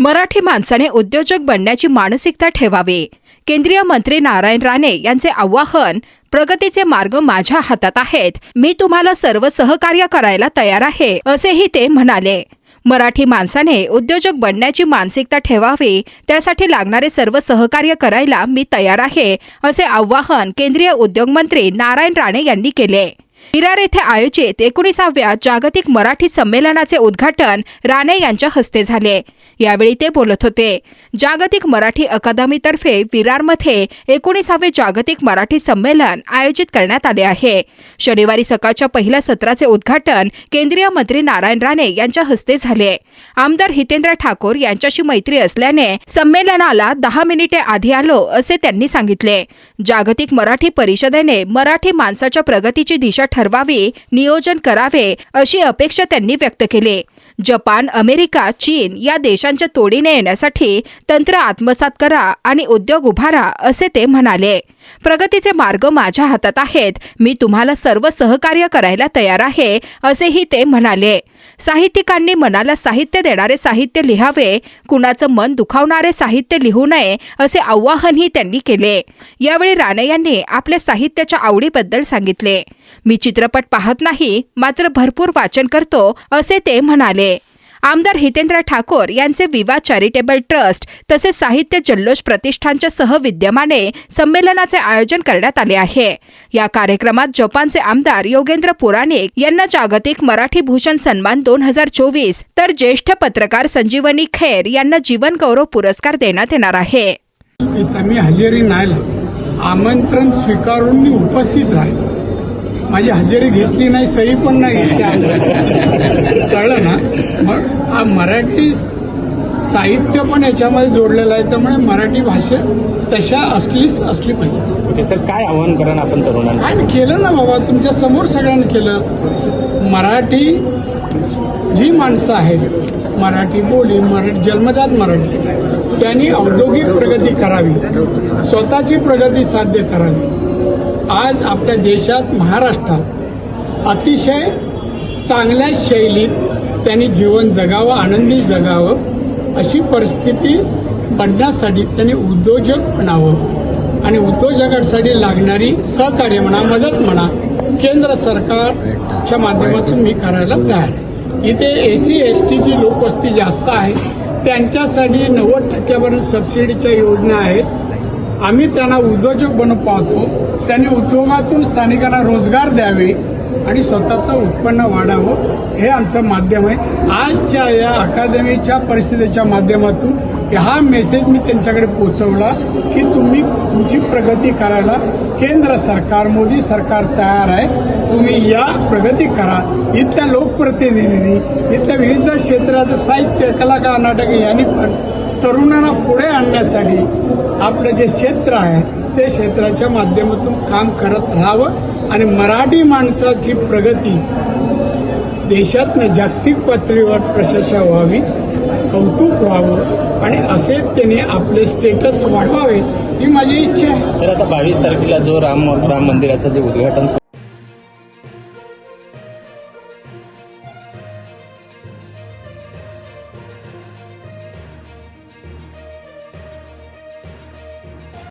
मराठी माणसाने उद्योजक बनण्याची मानसिकता ठेवावी। केंद्रीय मंत्री नारायण राणे यांचे आवाहन, प्रगतीचे मार्ग माझ्या हातात आहेत, मी तुम्हाला सर्व सहकार्य करायला तयार आहे, असेही ते म्हणाले। मराठी माणसाने उद्योजक बनण्याची मानसिकता ठेवावी, त्यासाठी लागणारे सर्व सहकार्य करायला मी तयार आहे, असे आवाहन केंद्रीय उद्योग मंत्री नारायण राणे यांनी केले। विरार येथे आयोजित 19व्या जागतिक मराठी संमेलनाचे उद्घाटन राणे यांच्या हस्ते झाले। यावेळी ते बोलत होते। जागतिक मराठी अकादमीतर्फे विरारमध्ये 19वे जागतिक मराठी संमेलन आयोजित करण्यात आले आहे। शनिवारी सकाळच्या पहिल्या सत्राचे उद्घाटन केंद्रीय मंत्री नारायण राणे यांच्या हस्ते झाले। आमदार हितेंद्र ठाकूर यांच्याशी मैत्री असल्याने संमेलनाला 10 मिनिटे आधी आलो, असे त्यांनी सांगितले। जागतिक मराठी परिषदेने मराठी माणसाच्या प्रगतीची दिशा ठरवावी, नियोजन करावे, अशी अपेक्षा त्यांनी व्यक्त केली। जपान, अमेरिका, चीन या देशांच्या तोडीने येण्यासाठी तंत्र आत्मसात करा आणि उद्योग उभारा, असे ते म्हणाले। प्रगतीचे मार्ग माझ्या हातात आहेत, मी तुम्हाला सर्व सहकार्य करायला तयार आहे, असेही ते म्हणाले। साहित्यिकांनी मनाला साहित्य देणारे साहित्य लिहावे, कुणाचं मन दुखावणारे साहित्य लिहू नये, असे आवाहनही त्यांनी केले। यावेळी राणे यांनी आपल्या साहित्याच्या आवडीबद्दल सांगितले। मी चित्रपट पाहत नाही, मात्र भरपूर वाचन करतो, असे ते म्हणाले। आमदार हितेंद्र ठाकूर यांचे विवाद चॅरिटेबल ट्रस्ट तसेच साहित्य जल्लोष प्रतिष्ठानच्या सहविद्यमाने संमेलनाचे आयोजन करण्यात आले आहे। या कार्यक्रमात जपानचे आमदार योगेंद्र पुराणिक यांना जागतिक मराठी भूषण सन्मान 2024 तर ज्येष्ठ पत्रकार संजीवनी खैर यांना जीवन गौरव पुरस्कार देण्यात येणार आहे। मी हजेरी नाही, आमंत्रण स्वीकारून मी उपस्थित राहील। माझी हजेरी घेतली नाही, सही पण नाही घेतली, कळलं ना। मग मराठी साहित्य पण याच्यामध्ये जोडलेलं आहे, त्यामुळे मराठी भाषा तशा असली पाहिजे। सर, काय आव्हान करा आपण तरुणांना? काय केलं ना बाबा, तुमच्या समोर सगळ्यांनी केलं। मराठी जी माणसं आहेत, मराठी बोली, मराठी जन्मजात मराठी, त्यांनी औद्योगिक प्रगती करावी, स्वतःची प्रगती साध्य करावी। आज आपल्या देशात, महाराष्ट्रात अतिशय चांगल्या शैलीत त्यांनी जीवन जगावं, आनंदी जगावं, अशी परिस्थिती बनण्यासाठी त्यांनी उद्योजक बनावं आणि उद्योजकांसाठी लागणारी सहकार्य म्हणा, मदत म्हणा, केंद्र सरकारच्या माध्यमातून मी करायला तयार आहे। इथे SC ST ची लोकवस्ती जास्त आहे, त्यांच्यासाठी 90% सबसिडीच्या योजना आहेत। आम्ही त्यांना उद्योजक बनवून पाहतो, त्यांनी उद्योगातून स्थानिकांना रोजगार द्यावे आणि स्वतःचं उत्पन्न वाढावं, हे आमचं माध्यम आहे। आजच्या या अकादमीच्या परिस्थितीच्या माध्यमातून हा मेसेज मी त्यांच्याकडे पोहोचवला की तुम्ही तुमची प्रगती करायला केंद्र सरकार, मोदी सरकार तयार आहे, तुम्ही या प्रगती करा। इथल्या लोकप्रतिनिधींनी, इथल्या विविध क्षेत्रात साहित्य, कलाकार, नाटक यांनी पण तरुणांना पुढे आणण्यासाठी आपलं जे क्षेत्र आहे ते क्षेत्राच्या माध्यमातून काम करत राहावं आणि मराठी माणसाची प्रगती देशातनं जागतिक पातळीवर प्रशंसा व्हावी, कौतुक व्हावं आणि असे त्यांनी आपले स्टेटस वाढवावे, ही माझी इच्छा आहे। सर, आता 22 तारखेला जो राम मंदिराचं जे उद्घाटन